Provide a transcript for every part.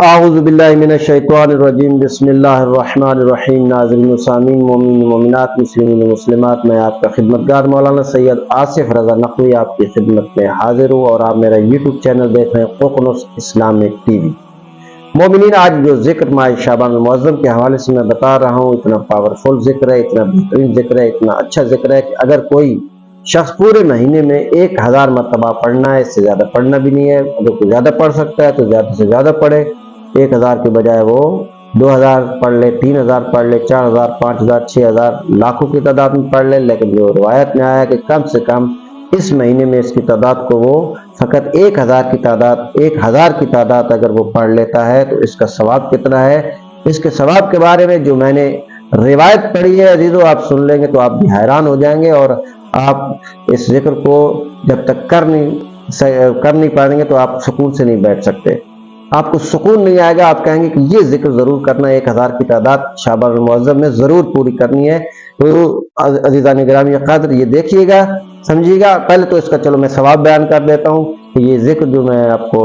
اعوذ باللہ من الشیطان الرجیم بسم اللہ الرحمن الرحیم۔ ناظرین و سامعین، مومنین مومنات، مسلمین و مسلمات، میں آپ کا خدمتگار مولانا سید آصف رضا نقوی آپ کی خدمت میں حاضر ہوں، اور آپ میرا یوٹیوب چینل دیکھ رہے ہیں ققنص اسلامک ٹی وی۔ مومنین، آج جو ذکر ماہ شعبان المعظم کے حوالے سے میں بتا رہا ہوں، اتنا پاورفل ذکر ہے، اتنا بہترین ذکر ہے، اتنا اچھا ذکر ہے کہ اگر کوئی شخص پورے مہینے میں 1000 مرتبہ پڑھنا ہے، اس سے زیادہ پڑھنا بھی نہیں ہے، اگر کوئی زیادہ پڑھ سکتا ہے تو زیادہ سے زیادہ پڑھے، 1000 کے بجائے وہ 2000 پڑھ لے، 3000 پڑھ لے، 4000، 5000، 6000، لاکھوں کی تعداد میں پڑھ لے، لیکن جو روایت میں آیا کہ کم سے کم اس مہینے میں اس کی تعداد کو وہ فقط 1000 کی تعداد اگر وہ پڑھ لیتا ہے تو اس کا ثواب کتنا ہے۔ اس کے ثواب کے بارے میں جو میں نے روایت پڑھی ہے عزیزو، آپ سن لیں گے تو آپ بھی حیران ہو جائیں گے، اور آپ اس ذکر کو جب تک کر نہیں پائیں گے تو آپ سکون سے نہیں بیٹھ سکتے، آپ کو سکون نہیں آئے گا، آپ کہیں گے کہ یہ ذکر ضرور کرنا ہے، 1000 کی تعداد شعبان المعظم میں ضرور پوری کرنی ہے۔ تو عزیزان گرامی قدر، یہ دیکھیے گا، سمجھیے گا۔ پہلے تو اس کا چلو میں ثواب بیان کر دیتا ہوں کہ یہ ذکر جو میں آپ کو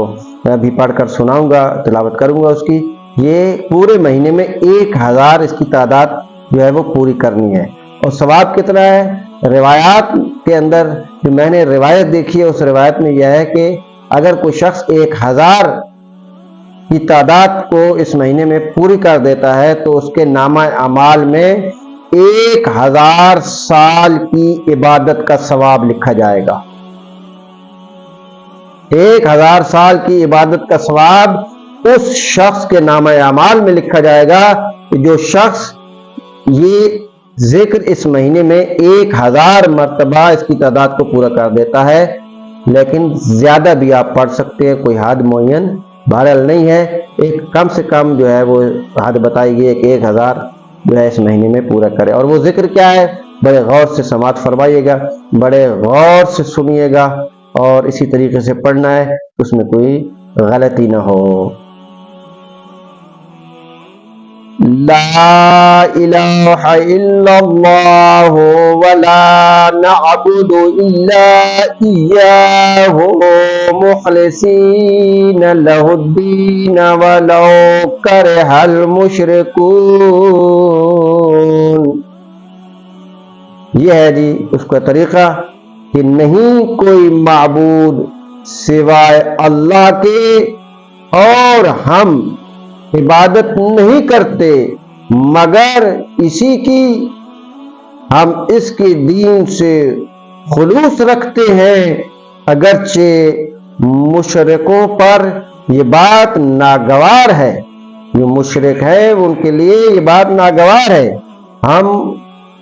ابھی پڑھ کر سناؤں گا، تلاوت کروں گا اس کی، یہ پورے مہینے میں 1000 اس کی تعداد جو ہے وہ پوری کرنی ہے۔ اور ثواب کتنا ہے؟ روایات کے اندر جو میں نے روایت دیکھی ہے، اس روایت میں یہ ہے کہ اگر کوئی شخص 1000 کی تعداد کو اس مہینے میں پوری کر دیتا ہے تو اس کے نامہ اعمال میں 1000 سال کی عبادت کا ثواب لکھا جائے گا۔ 1000 سال کی عبادت کا ثواب اس شخص کے نامہ اعمال میں لکھا جائے گا کہ جو شخص یہ ذکر اس مہینے میں 1000 مرتبہ اس کی تعداد کو پورا کر دیتا ہے۔ لیکن زیادہ بھی آپ پڑھ سکتے ہیں، کوئی حد معین بہرحال نہیں ہے، ایک کم سے کم جو ہے وہ حد بتائی گئی ہے کہ 1000 جو ہے اس مہینے میں پورا کرے۔ اور وہ ذکر کیا ہے؟ بڑے غور سے سماعت فرمائیے گا، بڑے غور سے سنیے گا، اور اسی طریقے سے پڑھنا ہے، اس میں کوئی غلطی نہ ہو۔ لا الہ الا اللہ ولا نعبد الا ایاہ مخلصین لہ الدین ولو کرہ المشرکون۔ یہ ہے جی اس کا طریقہ کہ نہیں کوئی معبود سوائے اللہ کے، اور ہم عبادت نہیں کرتے مگر اسی کی، ہم اس کے دین سے خلوص رکھتے ہیں، اگرچہ مشرکوں پر یہ بات ناگوار ہے، جو مشرک ہے ان کے لیے یہ بات ناگوار ہے۔ ہم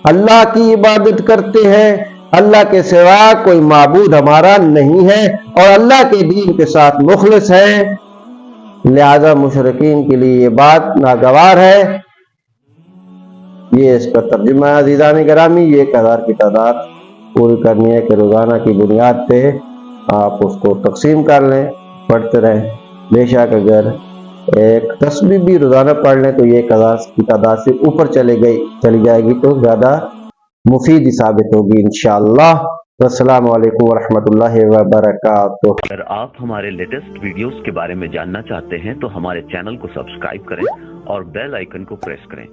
اللہ کی عبادت کرتے ہیں، اللہ کے سوا کوئی معبود ہمارا نہیں ہے، اور اللہ کے دین کے ساتھ مخلص ہیں، لہذا مشرکین کے لیے یہ بات ناگوار ہے۔ یہ اس کا ترجمہ ہے عزیزان گرامی۔ یہ 1000 کی تعداد پوری کرنی ہے کہ روزانہ کی بنیاد پہ آپ اس کو تقسیم کر لیں، پڑھتے رہیں۔ بے شک اگر ایک تسبیح بھی روزانہ پڑھ لیں تو یہ 1000 کی تعداد سے اوپر چلی جائے گی، تو زیادہ مفید ثابت ہوگی انشاءاللہ۔ السلام علیکم ورحمۃ اللہ وبرکاتہ۔ اگر آپ ہمارے لیٹسٹ ویڈیوز کے بارے میں جاننا چاہتے ہیں تو ہمارے چینل کو سبسکرائب کریں اور بیل آئیکن کو پریس کریں۔